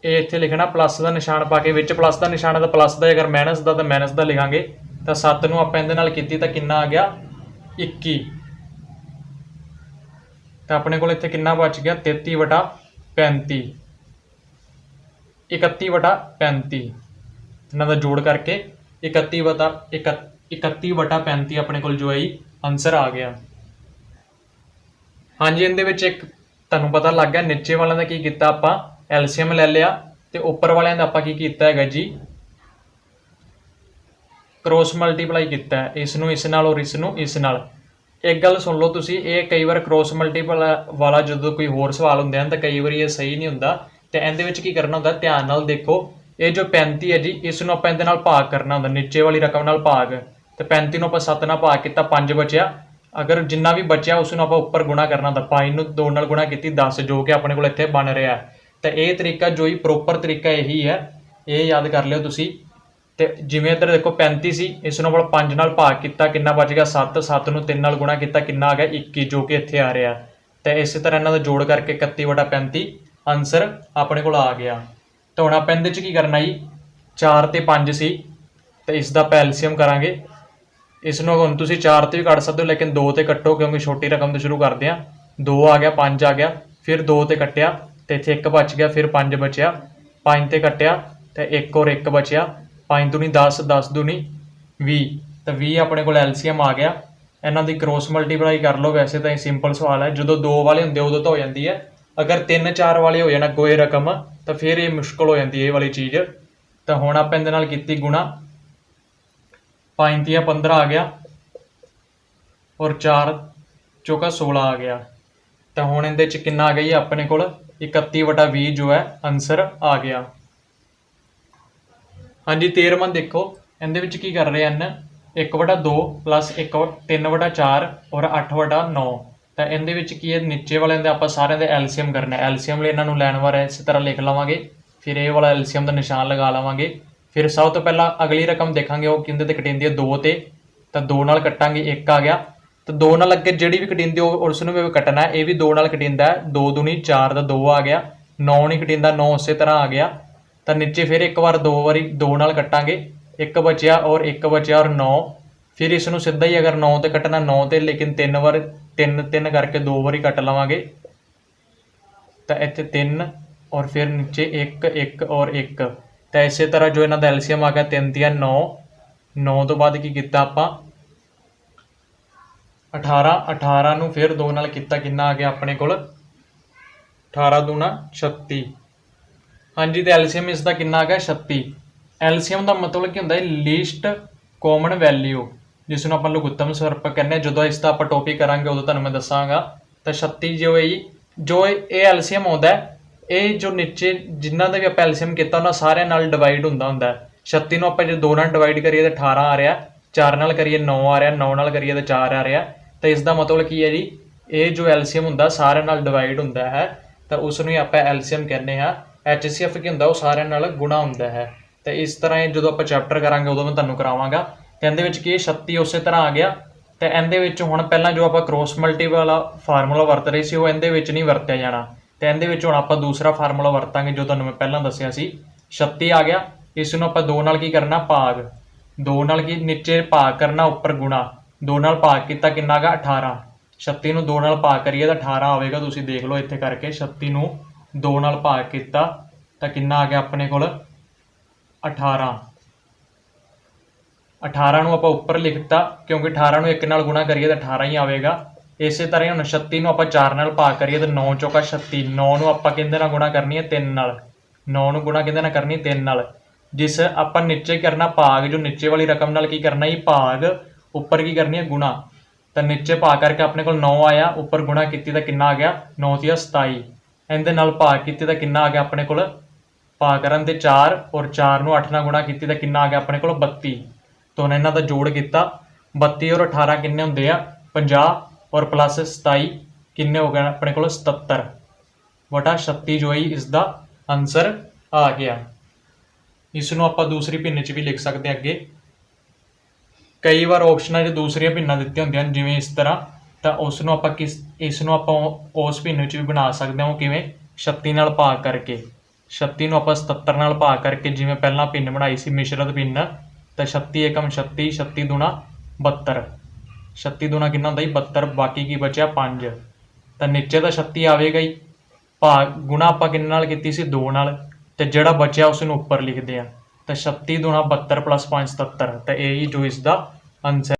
ये इत्थे लिखना प्लस का निशान पा के, विच प्लस का निशान है तो प्लस का, अगर माइनस का तो माइनस का लिखांगे। तो 7 नूं आपां इहदे नाल कीती तो कितना आ गया 21। तो अपने को इत्थे कितना बच गया 33/35, 31/35। इन्हां दा जोड़ करके 31/35 अपने को जो है आंसर आ गया। हाँ जी, इहदे विच एक तुहानूं पता लग गया, नीचे वालों का की कीता आपां एलसीएम ले लिया, तो उपर वालों का आपां की कीता है जी क्रॉस मल्टीप्लाई किया है, इसनूं इस नाल और इसनूं इस नाल। एक गल सुन लो तुसीं, ये कई बार क्रॉस मल्टीप्लाई वाला जो कोई होर सवाल हुंदे हैं तो कई बार ये सही नहीं हुंदा। तो इहदे विच की करना हुंदा, ध्यान नाल देखो। ये जो 35 है जी, इसनूं आपां इहदे नाल भाग करना हुंदा, नीचे वाली रकम नाल भाग। तो 35 नूं आपां 7 नाल भाग किया, 5 बचिया। अगर जिन्ना भी बचिया उसनूं आपां उपर गुणा करना हुंदा। 5 नूं 2 नाल गुणा की 10, जो कि अपने को इत्थे बन रहा है। तो ये तरीका जो ही प्रोपर तरीका यही है, ये याद कर लिओ तुसीं। तो जिवें इधर देखो 35 सी, इसनों 5 नाल भाग किया, कितना बच गया 7। 7 नूं 3 नाल गुणा किया, कितना आ गया 21, जो कि इत्थे आ रहा है। तो इस तरह इन्हां दा जोड़ करके 31/35 आंसर अपने को आ गया। तो हुण आपां इहदे च की करना जी, 4 ते 5 सी, तो इसका आपां एलसीएम करांगे। इसनों हुण तुसीं 4 ते भी कट सकदे हो, लेकिन 2 ते कट्टो क्योंकि छोटी रकम तो शुरू करते हैं। 2 आ गया, 5 आ गया, फिर 2 ते कट्टिया, तो इत्थे 1 बच गया, फिर 5 बचिया। 5 ते कट्टिया, तो 1 और 1 बचिया। 5 दूनी 10, 10 दूनी 20, तो 20 अपने को एलसीएम आ गया। इन्हां दी क्रॉस मल्टीप्लाई कर लो। वैसे तो सिंपल सवाल है, जो 2 वाले होंगे उदों तो हो जाती है, अगर 3-4 वाले हो जाना कोई रकम, तो फिर ये मुश्किल हो जाती है ये वाली चीज़। तो हुण आपां इहदे नाल कीती गुणा, 5 तियां 15 आ गया, और 4 चौका 16 आ गया। तो हुण इहदे च कितना आ गया अपने को 31/20 जो है आंसर आ गया। हाँ जी, 13वां देखो, इहदे विच की कर रहे हैं 1/2 प्लस 3/4 और 8/9। तो इहदे विच की है, नीचे वाले आपां सारे दे एलसीएम करना है। एलसीएम लिए इन्हां नूं लैण बार इस तरह लिख लवांगे, फिर ये वाला एलसीएम का निशान लगा लवांगे। फिर सब तो पहला अगली रकम देखांगे, वो किंदे ते कटिंदी है 2 ते, तो 2 नाल कट्टांगे, 1 आ गया। ਤਾਂ 2 ਨਾਲ ਅੱਗੇ ਜਿਹੜੀ ਵੀ ਕਟਿੰਦੀ ਉਸ ਨੂੰ ਵੀ ਕੱਟਣਾ ਹੈ। ਇਹ ਵੀ 2 ਨਾਲ ਕਟਿੰਦਾ ਹੈ, 2 ਦੂਣੀ 4 ਦਾ 2 ਆ ਗਿਆ, 9 ਨਹੀਂ ਕਟਿੰਦਾ, 9 ਉਸੇ ਤਰ੍ਹਾਂ ਆ ਗਿਆ। ਤਾਂ ਨੀਚੇ ਫਿਰ ਇੱਕ ਵਾਰ 2 ਵਾਰੀ 2 ਨਾਲ ਕੱਟਾਂਗੇ, 1 ਬਚਿਆ ਔਰ 1 ਬਚਿਆ ਔਰ 9। ਫਿਰ ਇਸ ਨੂੰ ਸਿੱਧਾ ਹੀ ਅਗਰ 9 ਤੇ ਕੱਟਣਾ 9 ਤੇ, ਲੇਕਿਨ 3 ਵਾਰ 3 ਕਰਕੇ 2 ਵਾਰੀ ਕੱਟ ਲਵਾਂਗੇ। ਤਾਂ ਇੱਥੇ 3 ਔਰ ਫਿਰ ਨੀਚੇ 1 1 ਔਰ 1। ਤਾਂ ਇਸੇ ਤਰ੍ਹਾਂ ਜੋ ਇਹਨਾਂ ਦਾ ਐਲਸੀਐਮ ਆ ਗਿਆ 3 ਦੀਆਂ 9। 9 ਤੋਂ ਬਾਅਦ ਕੀ ਕੀਤਾ ਆਪਾਂ 18। 18 ਨੂੰ ਫਿਰ 2 ਨਾਲ ਕੀਤਾ, ਕਿੰਨਾ ਆ ਗਿਆ ਆਪਣੇ ਕੋਲ 18 ਦੂਣਾ 36। ਹਾਂਜੀ, ਤੇ ਐਲਸੀਐਮ ਇਸ ਦਾ ਕਿੰਨਾ ਆ ਗਿਆ 36। ਐਲਸੀਐਮ ਦਾ ਮਤਲਬ ਕੀ ਹੁੰਦਾ ਹੈ ਲੀਸਟ ਕਾਮਨ ਵੈਲਿਊ, ਜਿਸ ਨੂੰ ਆਪਾਂ ਲਘੁੱਤਮ ਸਵਰੂਪ ਕਹਿੰਦੇ ਹਾਂ। ਜਦੋਂ ਇਸ ਦਾ ਆਪਾਂ ਟੌਪਿਕ ਕਰਾਂਗੇ ਉਦੋਂ ਤੁਹਾਨੂੰ ਮੈਂ ਦੱਸਾਂਗਾ। ਤਾਂ 36 ਜੋ ਇਹ ਐਲਸੀਐਮ ਆਉਂਦਾ, ਇਹ ਜੋ ਨੀਚੇ ਜਿਨ੍ਹਾਂ ਦਾ ਵੀ ਆਪਾਂ ਐਲਸੀਐਮ ਕੀਤਾ ਉਹਨਾਂ ਸਾਰਿਆਂ ਨਾਲ ਡਿਵਾਈਡ ਹੁੰਦਾ। 36 ਨੂੰ ਆਪਾਂ ਜੇ 2 ਨਾਲ ਡਿਵਾਈਡ ਕਰੀਏ ਤਾਂ 18 ਆ ਰਿਹਾ, 4 ਨਾਲ ਕਰੀਏ 9 ਆ ਰਿਹਾ, 9 ਨਾਲ ਕਰੀਏ ਤਾਂ 4 ਆ ਰਿਹਾ। ਤਾਂ ਇਸ ਦਾ ਮਤਲਬ ਕੀ ਹੈ ਜੀ, ਇਹ ਜੋ ਐਲਸੀਐਮ ਹੁੰਦਾ ਸਾਰਿਆਂ ਨਾਲ ਡਿਵਾਈਡ ਹੁੰਦਾ ਹੈ, ਤਾਂ ਉਸ ਨੂੰ ਹੀ ਆਪਾਂ ਐਲਸੀਐਮ ਕਹਿੰਦੇ ਹਾਂ। HCF ਕੀ ਹੁੰਦਾ, ਉਹ ਸਾਰਿਆਂ ਨਾਲ ਗੁਣਾ ਹੁੰਦਾ ਹੈ। ਤਾਂ ਇਸ ਤਰ੍ਹਾਂ ਇਹ ਜਦੋਂ ਆਪਾਂ ਚੈਪਟਰ ਕਰਾਂਗੇ ਉਦੋਂ ਮੈਂ ਤੁਹਾਨੂੰ ਕਰਾਵਾਂਗਾ। ਤੇ ਇਹਦੇ ਵਿੱਚ ਕੀ 36 ਉਸੇ ਤਰ੍ਹਾਂ ਆ ਗਿਆ। ਤੇ ਇਹਦੇ ਵਿੱਚ ਹੁਣ ਪਹਿਲਾਂ ਜੋ ਆਪਾਂ ਕ੍ਰੋਸ ਮਲਟੀ ਵਾਲਾ ਫਾਰਮੂਲਾ ਵਰਤ ਰਹੇ ਸੀ ਉਹ ਇਹਦੇ ਵਿੱਚ ਨਹੀਂ ਵਰਤਿਆ ਜਾਣਾ। ਤੇ ਇਹਦੇ ਵਿੱਚ ਹੁਣ ਆਪਾਂ ਦੂਸਰਾ ਫਾਰਮੂਲਾ ਵਰਤਾਂਗੇ ਜੋ ਤੁਹਾਨੂੰ ਮੈਂ ਪਹਿਲਾਂ ਦੱਸਿਆ ਸੀ। 36 ਆ ਗਿਆ, ਇਸ ਨੂੰ ਆਪਾਂ 2 ਨਾਲ ਕੀ ਕਰਨਾ ਭਾਗ, 2 ਨਾਲ ਕੀ ਨੀਚੇ ਭਾਗ ਕਰਨਾ ਉੱਪਰ ਗੁਣਾ, 2 ਨਾਲ ਭਾਗ ਕੀਤਾ ਕਿੰਨਾ ਗਾ 18। 36 ਨੂੰ 2 ਨਾਲ ਭਾਗ ਕਰੀਏ ਤਾਂ 18 ਆਵੇਗਾ, ਤੁਸੀਂ ਦੇਖ ਲਓ ਇੱਥੇ ਕਰਕੇ। 36 ਨੂੰ 2 ਨਾਲ ਭਾਗ ਕੀਤਾ ਤਾਂ ਕਿੰਨਾ ਆ ਗਿਆ ਆਪਣੇ ਕੋਲ 18। 18 ਨੂੰ ਆਪਾਂ ਉੱਪਰ ਲਿਖਤਾ ਕਿਉਂਕਿ 18 ਨੂੰ 1 ਨਾਲ ਗੁਣਾ ਕਰੀਏ ਤਾਂ 18 ਹੀ ਆਵੇਗਾ। ਇਸੇ ਤਰ੍ਹਾਂ ਹੁਣ 36 ਨੂੰ ਆਪਾਂ 4 ਨਾਲ ਭਾਗ ਕਰੀਏ ਤਾਂ 9 ਚੌਕਾ 36। 9 ਨੂੰ ਆਪਾਂ ਕਿਹਦੇ ਨਾਲ ਗੁਣਾ ਕਰਨੀ ਹੈ 3 ਨਾਲ। 9 ਨੂੰ ਗੁਣਾ ਕਿਹਦੇ ਨਾਲ ਕਰਨੀ 3 ਨਾਲ। ਜਿਸ ਆਪਾਂ ਨੀਚੇ ਕਰਨਾ ਭਾਗ, ਜੋ ਨੀਚੇ ਵਾਲੀ ਰਕਮ ਨਾਲ ਕੀ ਕਰਨਾ ਹੀ ਭਾਗ, ਉੱਪਰ ਕੀ ਕਰਨੀ ਹੈ ਗੁਣਾ। ਤਾਂ ਨੀਚੇ ਭਾਗ ਕਰਕੇ ਆਪਣੇ ਕੋਲ 9 ਆਇਆ, ਉੱਪਰ ਗੁਣਾ ਕੀਤੀ ਤਾਂ ਕਿੰਨਾ ਆ ਗਿਆ 9 × 27। ਇਹਦੇ ਨਾਲ ਭਾਗ ਕੀਤੀ ਤਾਂ ਕਿੰਨਾ ਆ ਗਿਆ ਆਪਣੇ ਕੋਲ, ਭਾਗ ਕਰਨ ਤੇ 4 ਔਰ 4 ਨੂੰ 8 ਨਾਲ ਗੁਣਾ ਕੀਤੀ ਤਾਂ ਕਿੰਨਾ ਆ ਗਿਆ ਆਪਣੇ ਕੋਲ 32। ਤਾਂ ਹੁਣ ਇਹਨਾਂ ਦਾ ਜੋੜ ਕੀਤਾ, 32 ਔਰ 18 ਕਿੰਨੇ ਹੁੰਦੇ ਆ 50 ਔਰ ਪਲੱਸ 27 ਕਿੰਨੇ ਹੋ ਗਏ ਆਪਣੇ ਕੋਲ 77 ਬਟਾ 36 ਜੋ ਹੈ ਇਸ ਦਾ ਆਨਸਰ ਆ ਗਿਆ। ਇਸ ਨੂੰ ਆਪਾਂ ਦੂਸਰੀ ਭਿੰਨ 'ਚ ਵੀ ਲਿਖ ਸਕਦੇ ਹਾਂ ਅੱਗੇ। ਕਈ ਵਾਰ ਆਪਸ਼ਨਾਂ 'ਚ ਦੂਸਰੀਆਂ ਭਿੰਨਾਂ ਦਿੱਤੀਆਂ ਹੁੰਦੀਆਂ ਹਨ, ਜਿਵੇਂ ਇਸ ਤਰ੍ਹਾਂ। ਤਾਂ ਉਸ ਨੂੰ ਆਪਾਂ ਇਸ ਨੂੰ ਆਪਾਂ ਉਸ ਭਿੰਨ 'ਚ ਵੀ ਬਣਾ ਸਕਦੇ ਹਾਂ। ਉਹ ਕਿਵੇਂ 36 ਨਾਲ ਭਾਗ ਕਰਕੇ, 36 ਨੂੰ ਆਪਾਂ 77 ਨਾਲ ਭਾਗ ਕਰਕੇ, ਜਿਵੇਂ ਪਹਿਲਾਂ ਭਿੰਨ ਬਣਾਈ ਸੀ ਮਿਸ਼ਰਤ ਭਿੰਨ। ਤਾਂ 36 × 36, 36 ਦੂਣਾ 72। 36 ਦੂਣਾ ਕਿੰਨਾ ਹੁੰਦਾ ਜੀ 72, ਬਾਕੀ ਕੀ ਬਚਿਆ 5। ਤਾਂ ਨੀਚੇ ਤਾਂ 36 ਆਵੇਗਾ ਹੀ, ਭਾਗ ਗੁਣਾ ਆਪਾਂ ਕਿੰਨੇ ਨਾਲ ਕੀਤੀ ਸੀ 2 ਨਾਲ, ਤੇ ਜਿਹੜਾ ਬਚਿਆ ਉਸ ਨੂੰ ਉੱਪਰ ਲਿਖਦੇ ਆ। ਤਾਂ 36 ਦੂਣਾ 72 + 5 77। ਤਾਂ ਇਹ ਹੀ ਜੋ ਇਸ ਦਾ ਆਨਸਰ